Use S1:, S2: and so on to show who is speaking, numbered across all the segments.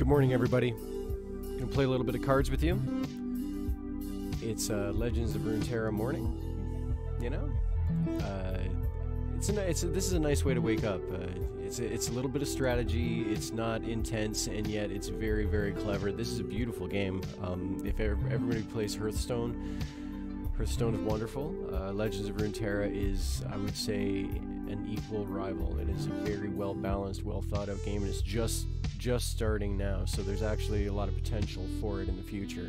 S1: Good morning, everybody. Gonna play a little bit of cards with you. It's Legends of Runeterra morning. You know, this is a nice way to wake up. It's a little bit of strategy. It's not intense, and yet it's very, very clever. This is a beautiful game. If everybody plays Hearthstone, Hearthstone is wonderful. Legends of Runeterra is, I would say, an equal rival. It is a very well balanced, well thought out game, and it's just starting now. So there's actually a lot of potential for it in the future.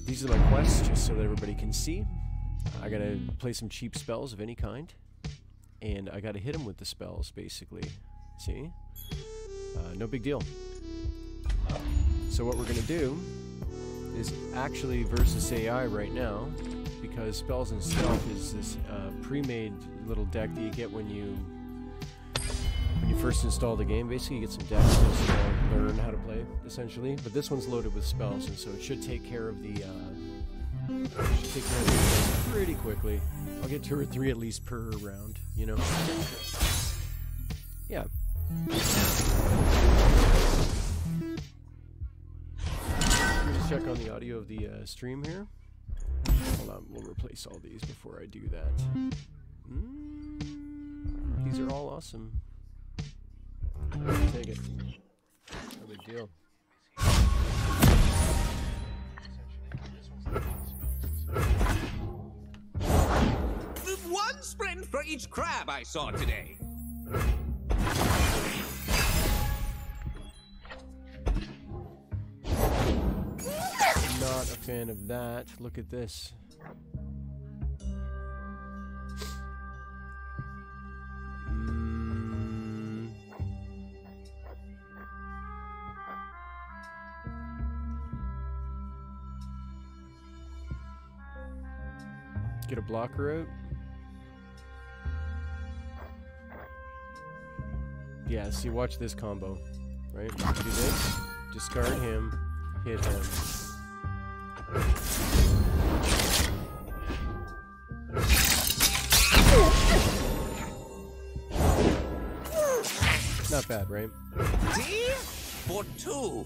S1: These are my quests, just so that everybody can see. I gotta play some cheap spells of any kind, and I gotta hit them with the spells, basically. See? No big deal. So what we're gonna do is actually versus AI right now, because Spells and Stealth is this pre-made little deck that you get when you first install the game. Basically, you get some decks to learn how to play, essentially. But this one's loaded with spells, and so it should take care of the pretty quickly. I'll get 2 or 3 at least per round, you know. Yeah. Let me just check on the audio of the stream here. Hold on, we'll replace all these before I do that. These are all awesome. Take it. No big deal.
S2: One sprint for each crab I saw today.
S1: Not a fan of that. Look at this. Get a blocker out. Yeah, see, watch this combo. Right? Do this, discard him, hit him. Not bad, right?
S2: D for 2.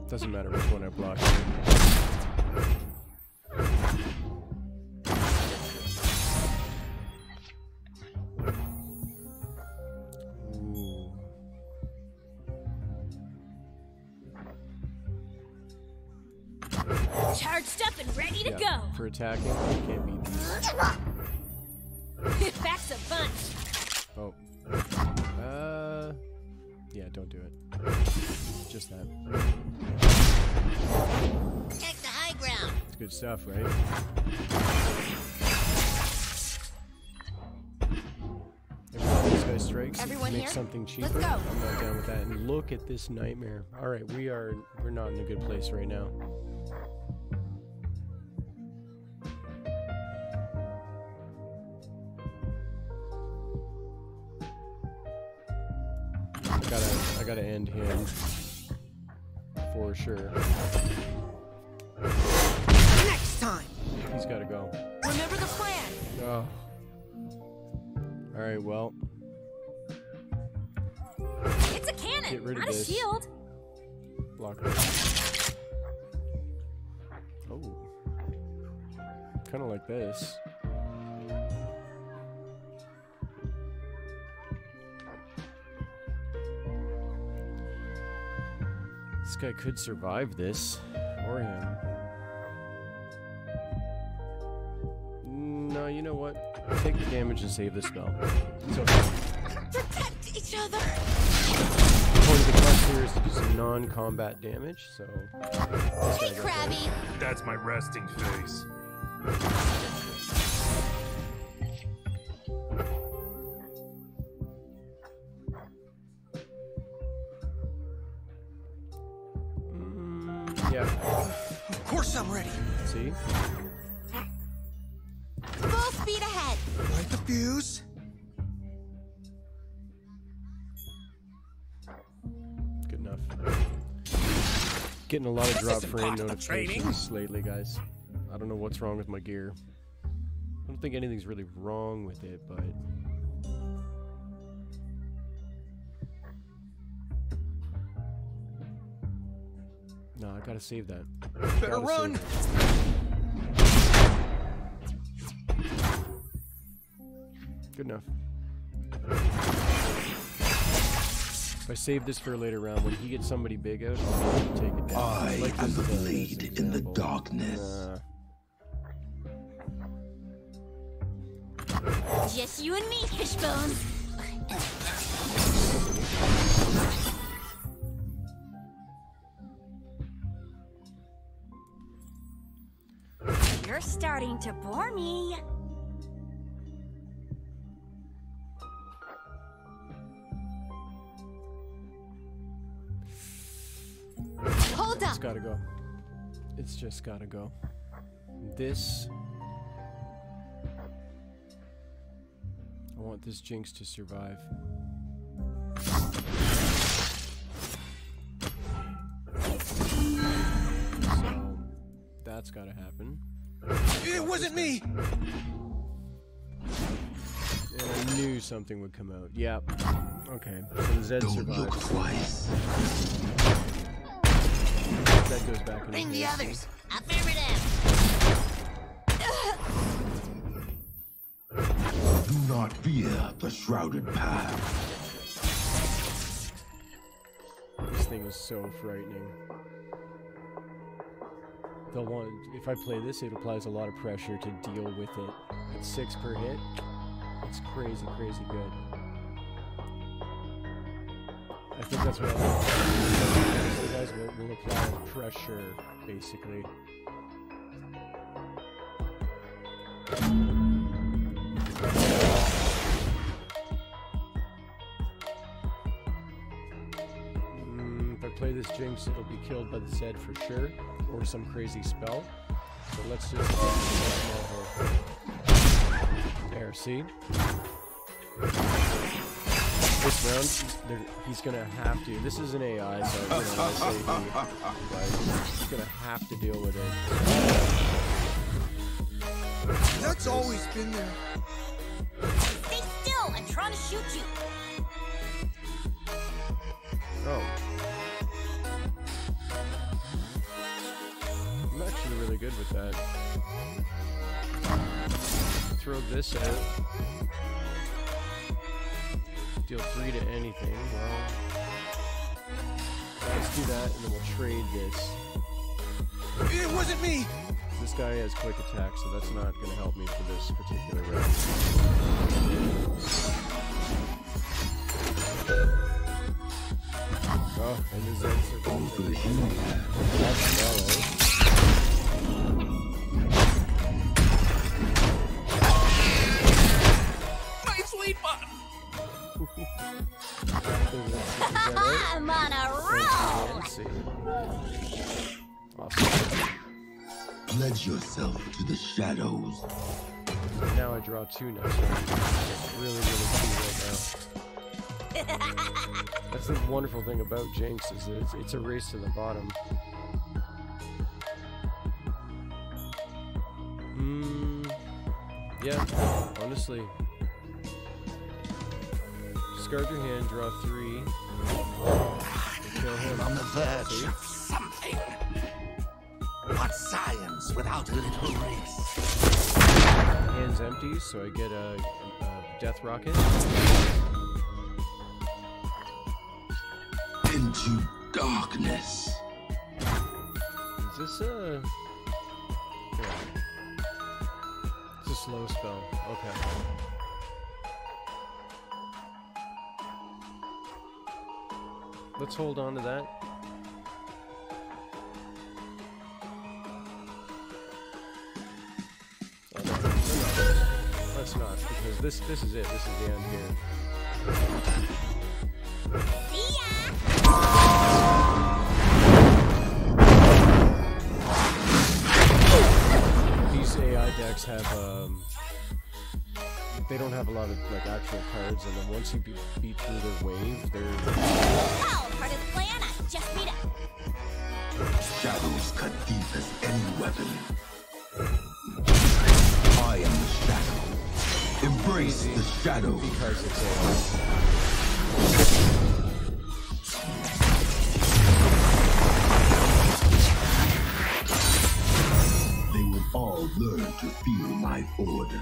S1: Doesn't matter which one I block. Ooh.
S3: Charged up and ready to go.
S1: For attacking, you can't beat these.
S3: Backs a bunch.
S1: Oh. Yeah, don't do it. Just that.
S3: Take the high ground.
S1: It's good stuff, right? Every time this guy strikes,
S3: Everyone
S1: make
S3: here?
S1: something cheaper.
S3: Let's go.
S1: I'm not down with that. And look at this nightmare. Alright, we're not in a good place right now. I gotta end him for sure.
S2: Next time.
S1: He's gotta go.
S3: Remember the plan.
S1: Oh. Alright, well.
S3: It's a cannon,
S1: Get rid of
S3: not a
S1: this.
S3: shield.
S1: Blocker. Oh. Kinda like this. This guy could survive this, or him. No, you know what? Take the damage and save the spell. It's okay.
S3: Protect each other.
S1: The point of the quest here is to do some non-combat damage, so...
S3: Hey, Krabby.
S4: That's my resting face.
S1: Yeah.
S2: Of course I'm ready.
S1: See?
S3: Full speed ahead.
S2: Light the fuse.
S1: Good enough. Getting a lot of drop
S2: isn't
S1: frame
S2: part of the training.
S1: notifications lately, guys. I don't know what's wrong with my gear. I don't think anything's really wrong with it, but No, I gotta save that.
S2: Better run.
S1: Good enough. If I save this for a later round, when he gets somebody big out, I'll take it down.
S5: I am the
S1: this
S5: blade in the
S1: example.
S5: darkness.
S3: Just you and me, Fishbones. You're starting to bore me. Hold
S1: It's
S3: up.
S1: gotta go. It's just gotta go. This... I want this Jinx to survive. So, that's gotta happen.
S2: It wasn't me.
S1: And I knew something would come out. Yep. Okay, so Zed
S5: Don't look
S1: survives.
S5: twice.
S1: Zed goes back in
S2: Bring
S1: his
S2: the
S1: base.
S2: others.
S3: Affirmative.
S5: Do not fear the shrouded path.
S1: This thing is so frightening. They'll want, if I play this, it applies a lot of pressure to deal with it. At 6 per hit, it's crazy, crazy good. I think that's what I'll do. The guys will apply pressure, basically. If I play this Jinx, it'll be killed by the Zed for sure, or some crazy spell. So let's just get there, see? This round, he's gonna have to. This is an AI, so you know, I say he, but he's gonna have to deal with it.
S2: That's always been there.
S3: Stay still. I'm trying to shoot you.
S1: Oh. I'm actually really good with that. Throw this out. Deal 3 to anything. Well, let's do that, and then we'll trade this.
S2: It wasn't me.
S1: This guy has quick attack, so that's not going to help me for this particular round. Oh, and the Zeds are going to that's yellow.
S2: My sweet button.
S3: I'm on a roll.
S1: Awesome.
S5: Pledge yourself to the shadows.
S1: Now I draw 2 next round. It's really, really cool right now. That's the wonderful thing about Jinx, is that it's a race to the bottom. Yeah, honestly. Discard your hand, draw 3. Kill him.
S2: On the verge of something. What science without a little risk?
S1: Hand's empty, so I get a death rocket.
S5: Into darkness.
S1: Is this a... Yeah. It's a slow spell. Okay. Let's hold on to that. Oh, no. Let's not, because this is it. This is the end here.
S3: See ya.
S1: These AI decks have they don't have a lot of like actual cards, and then once you beat through their wave, they're
S3: Oh, part of the plan. I just beat it.
S5: Shadows cut deep as any weapon. I am the shadow. Embrace the shadow.
S1: because it's AI.
S5: in order.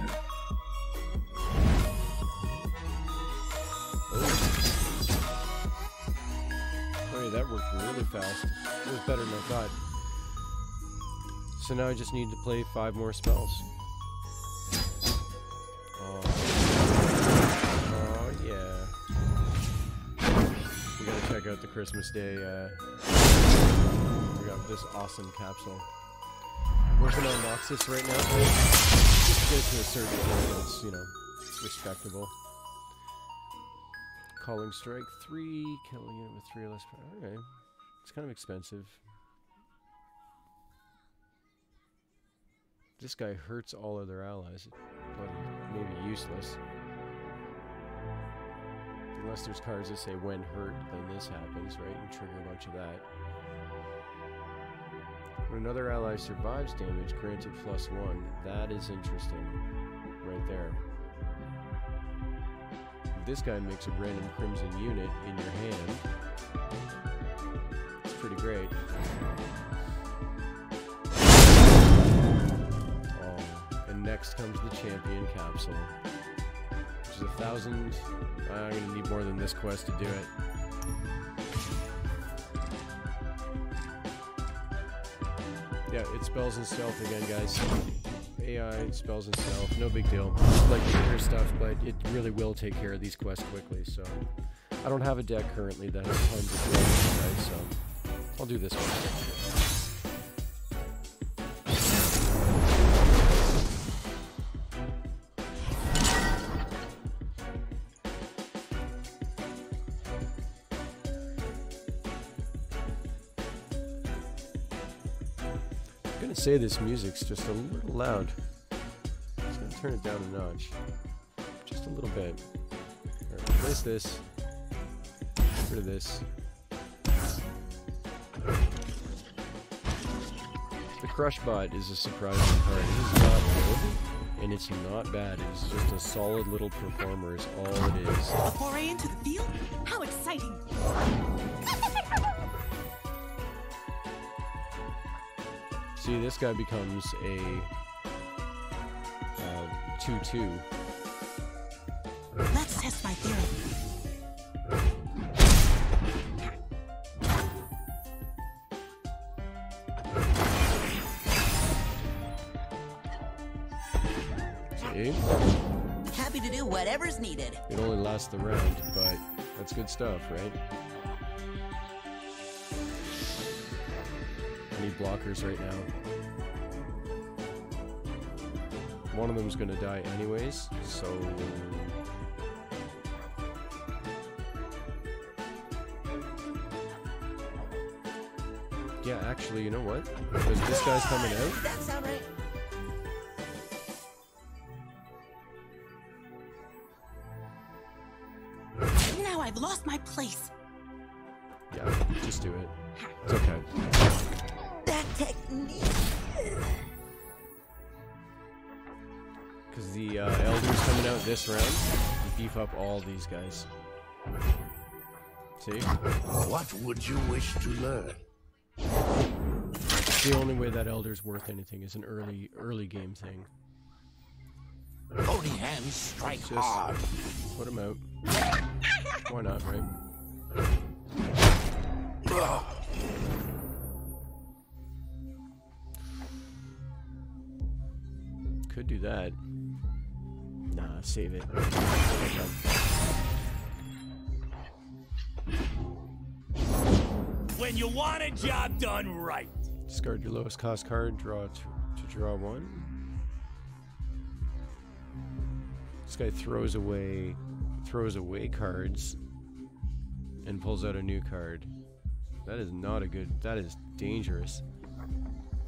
S1: Oh yeah, that worked really fast. It was better than I thought. So now I just need to play 5 more spells. Oh yeah. We gotta check out the Christmas Day. We got this awesome capsule. Working on Noxus right now. Just get to a certain point that's, you know, respectable. Calling Strike 3, killing it with 3 or less power. Okay. It's kind of expensive. This guy hurts all other allies. Bloody, maybe useless. Unless there's cards that say when hurt, then this happens, right? And trigger a bunch of that. When another ally survives damage, granted +1. That is interesting. Right there. If this guy makes a random crimson unit in your hand, it's pretty great. Oh, and next comes the champion capsule. Which is 1,000. I'm gonna need more than this quest to do it. Yeah, it spells and stealth again, guys. AI, spells and stealth, no big deal. Like bigger stuff, but it really will take care of these quests quickly, so... I don't have a deck currently that has tons of buildings, guys, so... I'll do this one. I'm gonna say this music's just a little loud. Just gonna turn it down a notch. Just a little bit. Alright, replace this. Get rid of this. The Crush Bot is a surprising card. It is not good, and it's not bad. It is just a solid little performer is all it is.
S6: A foray into the field? How exciting!
S1: See, this guy becomes a 2/2.
S6: Let's test my theory.
S1: See?
S6: Happy to do whatever's needed.
S1: It only lasts the round, but that's good stuff, right? I need blockers right now. One of them's gonna die anyways, so... Yeah, actually, you know what? Because this guy's coming out.
S6: Does that sound right? Now I've lost my place.
S1: Yeah, just do it. It's okay.
S6: That technique.
S1: Because the Elder's coming out this round, you beef up all these guys. See?
S2: What would you wish to learn?
S1: The only way that Elder's worth anything is an early game thing.
S2: Only hands strike
S1: Just
S2: hard.
S1: put him out. Why not, right? Could do that. Nah, save it.
S7: When you want a job done right.
S1: Discard your lowest cost card, draw to draw 1. This guy throws away cards and pulls out a new card. That is not a good, that is dangerous.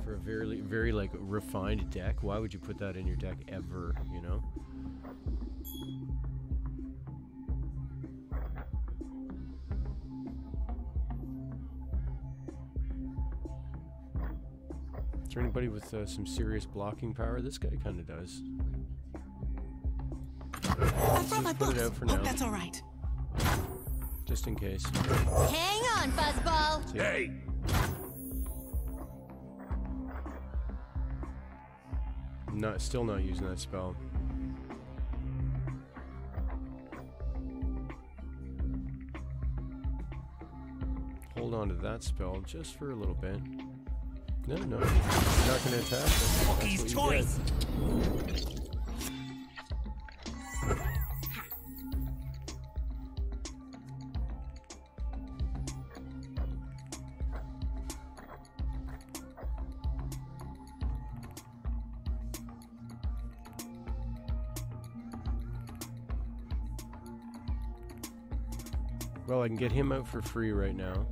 S1: For a very like refined deck, why would you put that in your deck ever, you know? Is there anybody with some serious blocking power? This guy kind of does.
S6: I found my
S1: Put it
S6: books.
S1: out for
S6: Hope
S1: now.
S6: that's all right.
S1: Just in case.
S3: Hang on, Fuzzball.
S1: See?
S2: Hey!
S1: Still not using that spell. Hold on to that spell just for a little bit. No, you're not gonna attack. That's what you
S7: choice.
S1: get. Well, I can get him out for free right now.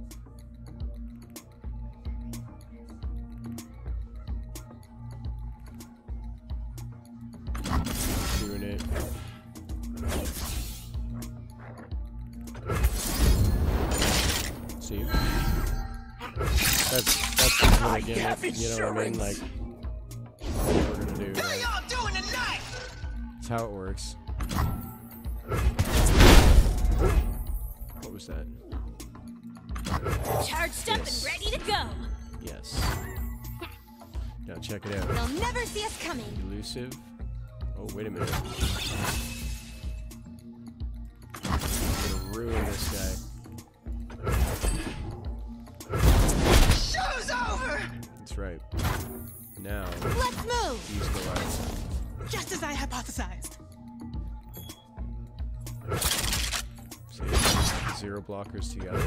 S1: Doing it. See? That's what I get. You know what I mean? Like, what we're gonna do. Right?
S2: y'all doing tonight?
S1: That's how it works. What was that?
S3: Charged up and ready to go.
S1: Yes. Now check it out.
S3: They'll never see us coming.
S1: Elusive. Oh, wait a minute. I'm gonna ruin this guy.
S2: Show's over!
S1: That's right. Now,
S6: Let's move!
S1: these go out.
S6: Just as I hypothesized.
S1: See, 0 blockers together.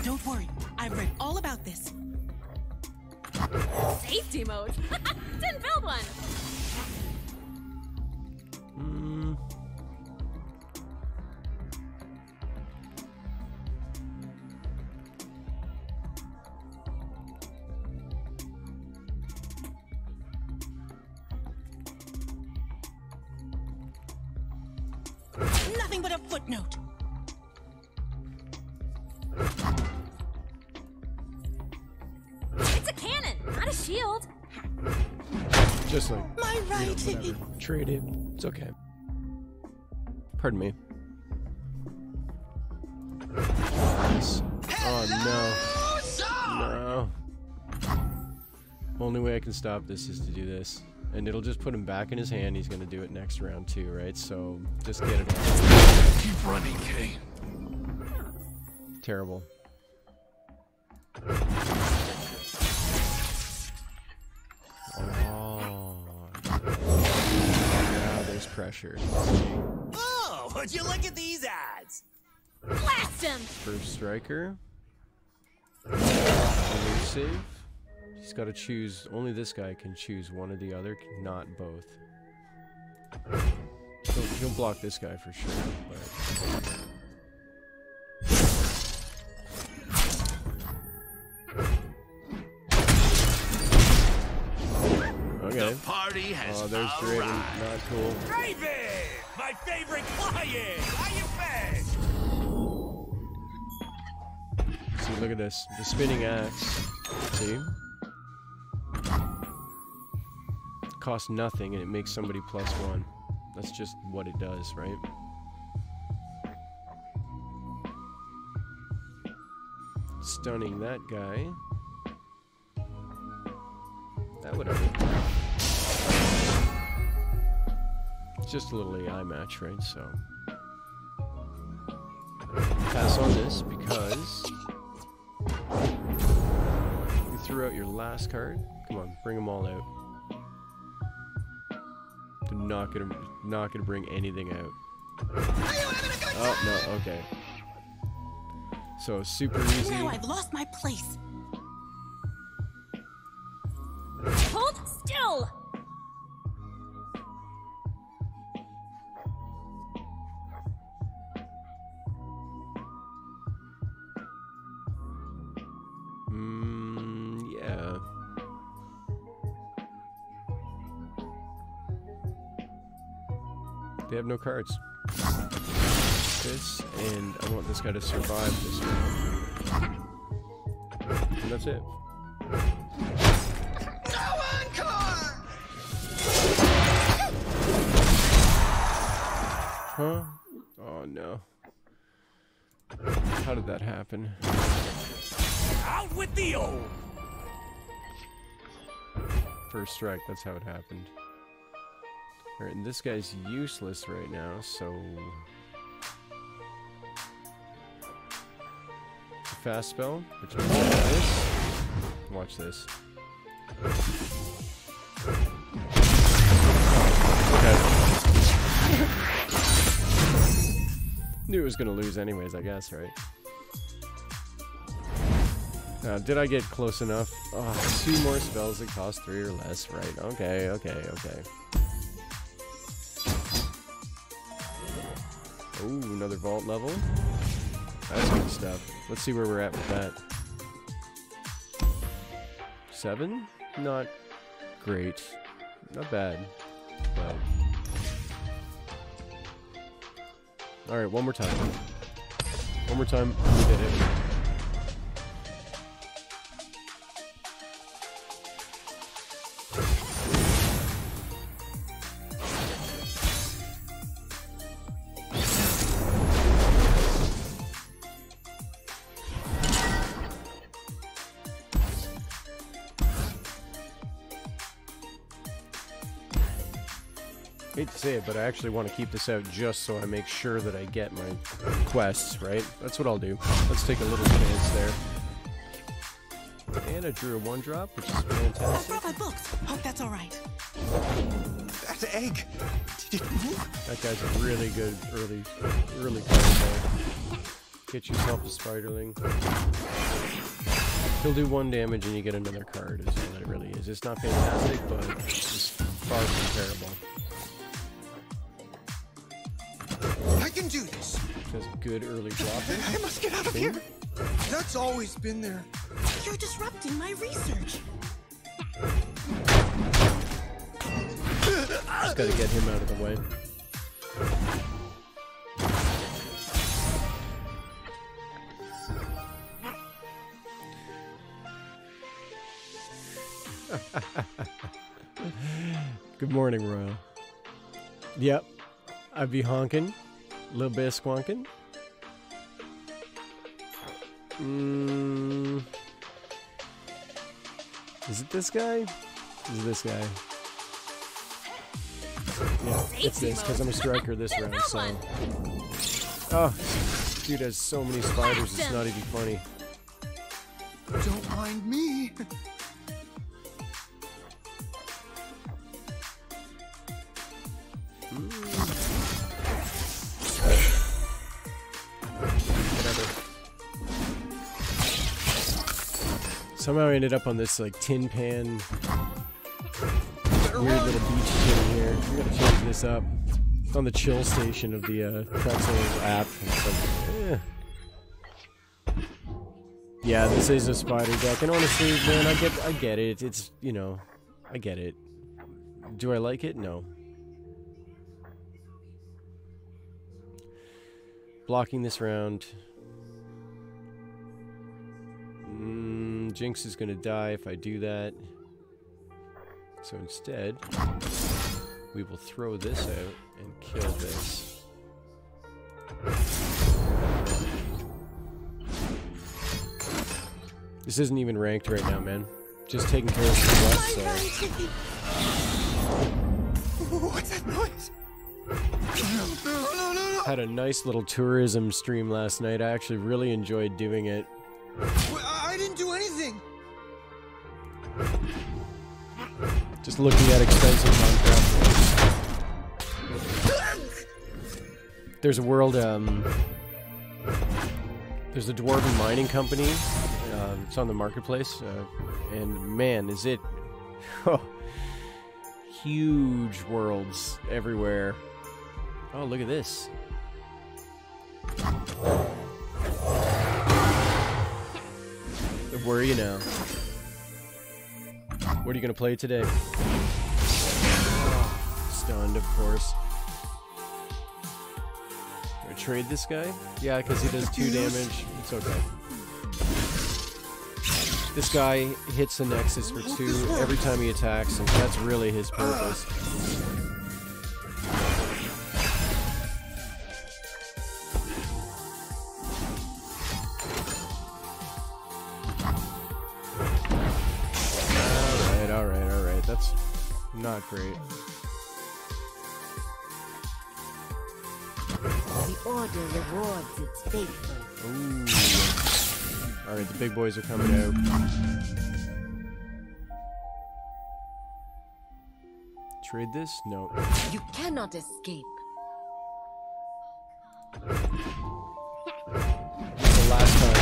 S6: Don't worry, I've read all about this.
S3: Safety mode. Didn't build one.
S6: Nothing but a footnote.
S3: It's a cannon, not a shield.
S1: Just like,
S6: My right.
S1: whatever. Trade it. It's okay. Pardon me. Nice. Oh, no. No. Only way I can stop this is to do this. And it'll just put him back in his hand. He's gonna do it next round too, right? So just get it on.
S5: Keep running, Kay.
S1: Terrible. Oh. Now there's pressure.
S7: Oh, would you look at these odds?
S3: Blast him.
S1: First striker. Elusive. He's got to choose. Only this guy can choose one or the other, not both. He'll block this guy for sure. But... Okay.
S2: The party has
S1: There's Draven.
S2: arrived.
S1: Not cool.
S7: Draven! My favorite client! How you been?
S1: See, look at this. The spinning axe. See? Costs nothing and it makes somebody +1. That's just what it does, right? Stunning that guy. Whatever. It's just a little AI match, right? So pass on this because you threw out your last card. Come on, bring them all out. They're not gonna bring anything out. Oh no, okay. So super easy.
S6: Now I've lost my place.
S3: Hold still.
S1: Yeah. They have no cards. This, and I want this guy to survive this one. And that's it. Huh? Oh no. How did that happen?
S7: Out with the old.
S1: First strike, that's how it happened. Alright, and this guy's useless right now, so... It's a fast spell, which means this. Watch this. Okay. Knew it was gonna lose anyways, I guess, right? Did I get close enough? Oh, 2 more spells that cost 3 or less, right? Okay, okay, okay. Ooh, another vault level. That's good stuff. Let's see where we're at with that. 7? Not great. Not bad. But... Alright, one more time. One more time, we did it. Hate to say it, but I actually want to keep this out just so I make sure that I get my quests, right? That's what I'll do. Let's take a little chance there. And I drew a 1-drop, which is
S6: I
S1: fantastic.
S6: brought my books. Hope that's all right.
S2: That egg! Did it move?
S1: That guy's a really good early card there. Get yourself a Spiderling. He'll do 1 damage and you get another card, is all that it really is. It's not fantastic, but it's far from terrible.
S2: I can do this!
S1: Does good early dropping.
S2: I must get out of here! That's always been there.
S6: You're disrupting my research.
S1: Just gotta get him out of the way. Good morning, Royal. Yep, I'd be honking. A little bit of squonking. Is it this guy? Is it this guy? Yeah, it's this, because I'm a striker this round, so... Oh, dude has so many spiders, it's not even funny.
S2: Don't mind me.
S1: Whatever. Somehow I ended up on this, like, tin pan... weird little beach kid in here. We gotta change this up. It's on the chill station of the Pretzel app. It's like, yeah, this is a spider deck, and honestly, man, I get it. It's, you know, I get it. Do I like it? No. Blocking this round. Jinx is gonna die if I do that. So instead, we will throw this out and kill this. This isn't even ranked right now, man. Just taking care of some quests, so...
S2: What's that noise? No.
S1: Had a nice little tourism stream last night. I actually really enjoyed doing it.
S2: I didn't do anything.
S1: Just looking at expensive Minecraft. There's a world, there's a dwarven mining company. It's on the marketplace, and man, is it huge worlds everywhere. Oh, look at this. Where are you now? What are you gonna play today? Stunned, of course. Can I trade this guy? Yeah, because he does 2 damage. It's okay. This guy hits the Nexus for 2 every time he attacks, and that's really his purpose.
S3: watching.
S1: Not great.
S3: The Order rewards its faithful.
S1: Ooh. Alright, the big boys are coming out. Trade this? No.
S3: You cannot escape.
S1: The last time.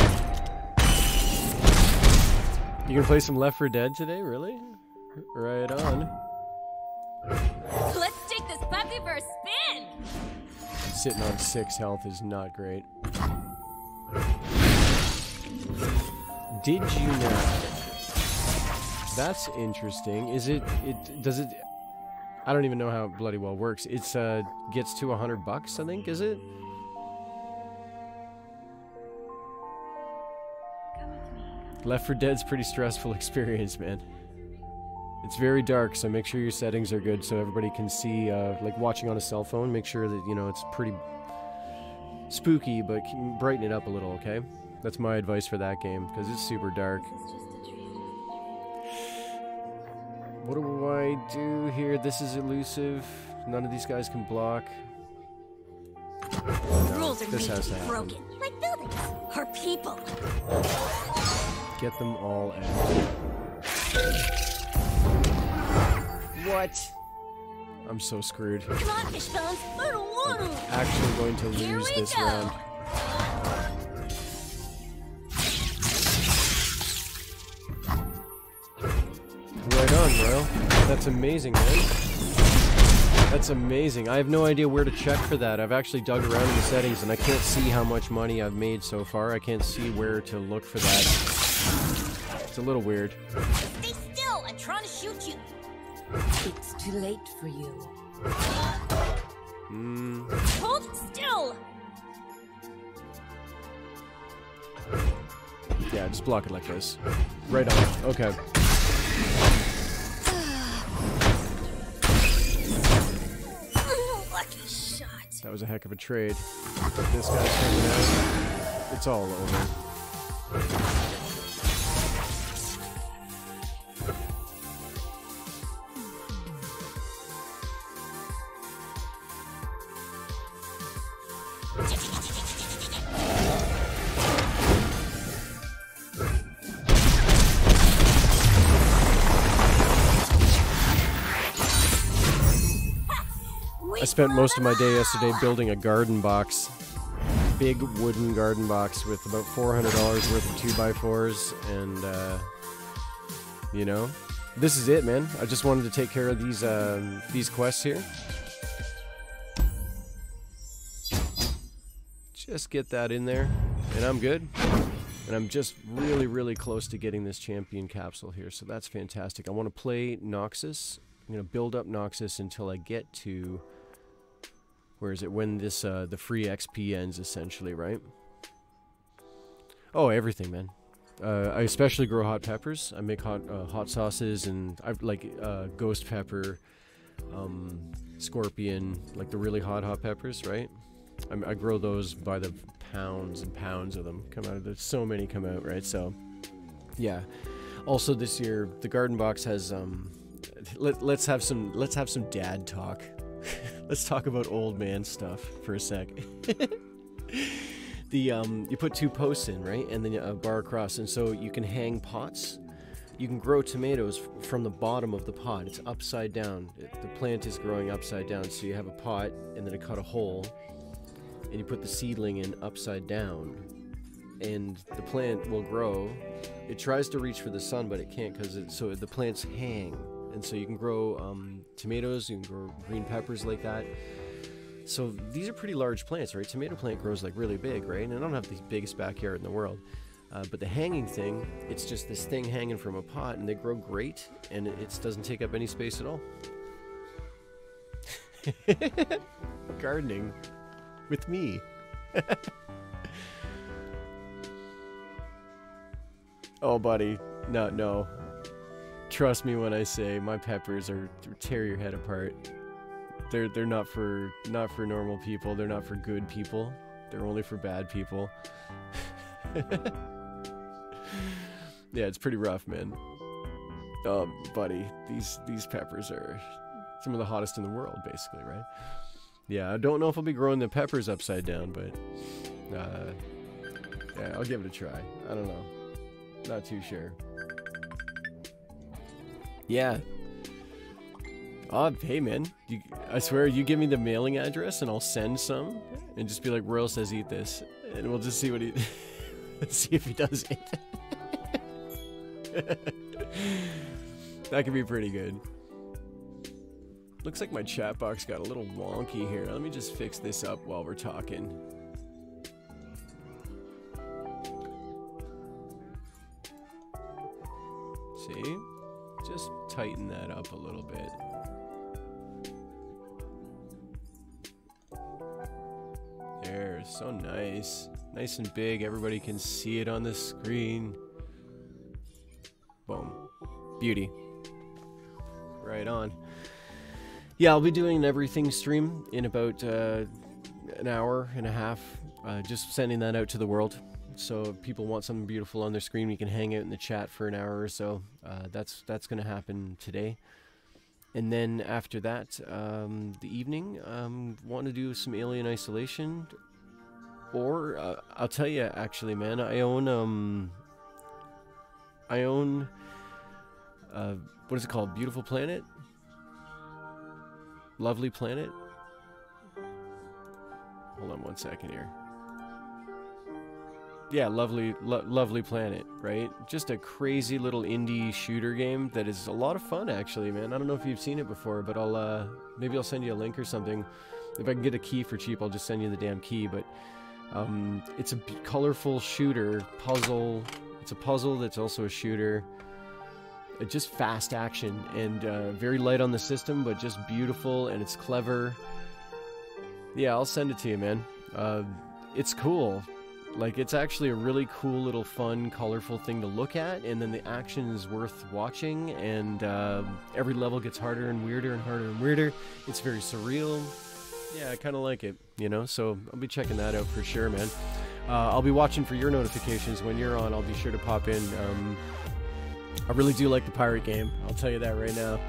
S1: You gonna play some Left 4 Dead today? Really? Right on.
S3: Let's take this puppy for a spin!
S1: Sitting on 6 health is not great. Did you know? That's interesting. Is it does it I don't even know how it bloody well works. It's gets to $100, I think, is it? Left 4 Dead's pretty stressful experience, man. It's very dark, so make sure your settings are good so everybody can see, like watching on a cell phone, make sure that, you know, it's pretty spooky, but brighten it up a little, okay? That's my advice for that game, because it's super dark. What do I do here? This is elusive. None of these guys can block. No,
S3: Rules are
S1: this
S3: made
S1: has
S3: to
S1: to
S3: be
S1: happen.
S3: broken, like buildings or people.
S1: Get them all out. What? I'm so screwed.
S3: Come on, Fishbones, I don't want to.
S1: Actually going to
S3: Here
S1: lose
S3: we
S1: this
S3: go.
S1: round. Right on, Royal. That's amazing, man. That's amazing. I have no idea where to check for that. I've actually dug around in the settings and I can't see how much money I've made so far. I can't see where to look for that. It's a little weird.
S3: Stay still, I'm trying to shoot you. It's too late for you. Hold still.
S1: Yeah, just block it like this. Right on. Okay.
S3: Lucky shot.
S1: That was a heck of a trade. But this guy's coming out. It's all over. I spent most of my day yesterday building a garden box. Big wooden garden box with about $400 worth of 2x4s and, you know, this is it, man. I just wanted to take care of these quests here. Just get that in there, and I'm good. And I'm just really, really close to getting this champion capsule here, so that's fantastic. I want to play Noxus. I'm going to build up Noxus until I get to... Where is it? When this, the free XP ends, essentially, right? Oh, everything, man. I especially grow hot peppers. I make hot sauces, and I like ghost pepper, scorpion, like the really hot peppers, right? I grow those by the pounds and pounds of them come out. There's so many come out, right? So, yeah. Also, this year the garden box has let's have some dad talk. Let's talk about old man stuff for a sec. You put 2 posts in, right, and then a bar across, and so you can hang pots. You can grow tomatoes from the bottom of the pot. It's upside down. The plant is growing upside down, so you have a pot, and then cut a hole, and you put the seedling in upside down, and the plant will grow. It tries to reach for the sun, but it can't because so the plants hang. And so you can grow tomatoes, you can grow green peppers like that. So these are pretty large plants, right? Tomato plant grows like really big, right? And I don't have the biggest backyard in the world. But the hanging thing, it's just this thing hanging from a pot, and they grow great, and it doesn't take up any space at all. Gardening with me. Oh, buddy. No. Trust me when I say my peppers tear your head apart. They're not for normal people. They're not for good people. They're only for bad people. Yeah, it's pretty rough, man. Buddy, these peppers are some of the hottest in the world, basically, right? Yeah, I don't know if I'll be growing the peppers upside down, but yeah, I'll give it a try. I don't know. Not too sure. Yeah. Oh, hey man, I swear, you give me the mailing address and I'll send some and just be like, Royal says eat this, and we'll just see what he see if he does it. That could be pretty good. Looks like my chat box got a little wonky here. Let me just fix this up while we're talking. See? Just tighten that up a little bit. There, so nice. Nice and big, everybody can see it on the screen. Boom. Beauty. Right on. Yeah, I'll be doing an everything stream in about an hour and a half. Just sending that out to the world. So if people want something beautiful on their screen, we can hang out in the chat for an hour or so. That's going to happen today. And then after that, the evening, want to do some Alien Isolation. Or, I'll tell you, actually, man, I own, what is it called? Beautiful Planet? Lovely Planet? Hold on one second here. Yeah, Lovely Planet, right? Just a crazy little indie shooter game that is a lot of fun, actually, man. I don't know if you've seen it before, but maybe I'll send you a link or something. If I can get a key for cheap, I'll just send you the damn key. But it's a colorful shooter puzzle. It's a puzzle that's also a shooter. Just fast action and very light on the system, but just beautiful, and it's clever. Yeah, I'll send it to you, man. It's cool. Like, it's actually a really cool little fun, colorful thing to look at, and then the action is worth watching, and every level gets harder and weirder and harder and weirder. It's very surreal. Yeah, I kind of like it, you know, so I'll be checking that out for sure, man. I'll be watching for your notifications when you're on. I'll be sure to pop in. I really do like the pirate game, I'll tell you that right now.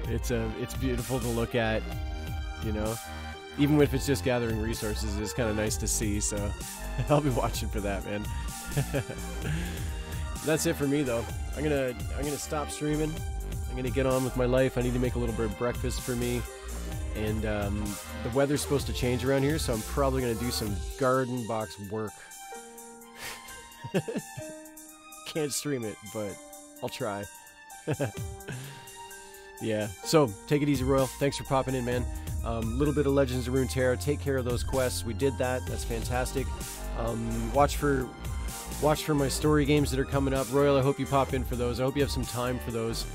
S1: It's beautiful to look at, you know. Even if it's just gathering resources, it's kind of nice to see, so I'll be watching for that, man. That's it for me, though. I'm gonna stop streaming. I'm gonna get on with my life. I need to make a little bit of breakfast for me, and the weather's supposed to change around here, so I'm probably gonna do some garden box work. Can't stream it, but I'll try. Yeah, so take it easy, Royal. Thanks for popping in, man. Little bit of Legends of Runeterra. Take care of those quests. We did that. That's fantastic. Watch for my story games that are coming up. Royal, I hope you pop in for those. I hope you have some time for those.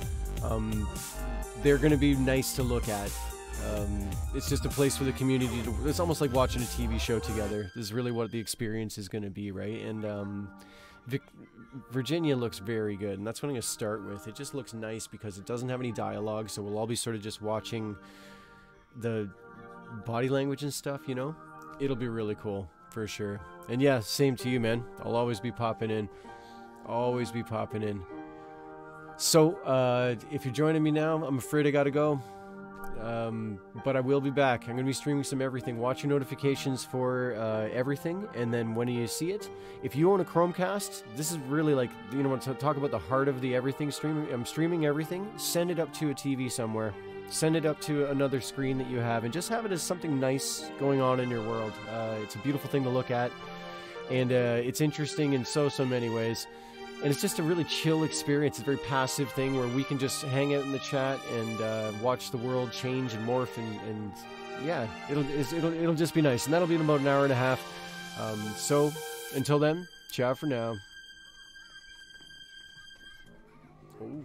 S1: They're going to be nice to look at. It's just a place for the community to... It's almost like watching a TV show together. This is really what the experience is going to be, right? And Virginia looks very good, and that's what I'm going to start with. It just looks nice because it doesn't have any dialogue, so we'll all be sort of just watching the body language and stuff, you know. It'll be really cool for sure. And yeah, same to you, man. I'll always be popping in. Always be popping in. So if you're joining me now, I'm afraid I gotta go, but I will be back. I'm gonna be streaming some everything. Watch your notifications for everything, and then when you see it, if you own a Chromecast, this is really, like, you know, to talk about the heart of the everything streaming. I'm streaming everything. Send it up to a TV somewhere. Send it up to another screen that you have, and just have it as something nice going on in your world. It's a beautiful thing to look at, and it's interesting in so many ways. And it's just a really chill experience. It's a very passive thing where we can just hang out in the chat and watch the world change and morph, and yeah, it'll just be nice. And that'll be in about an hour and a half. So until then, ciao for now. Ooh.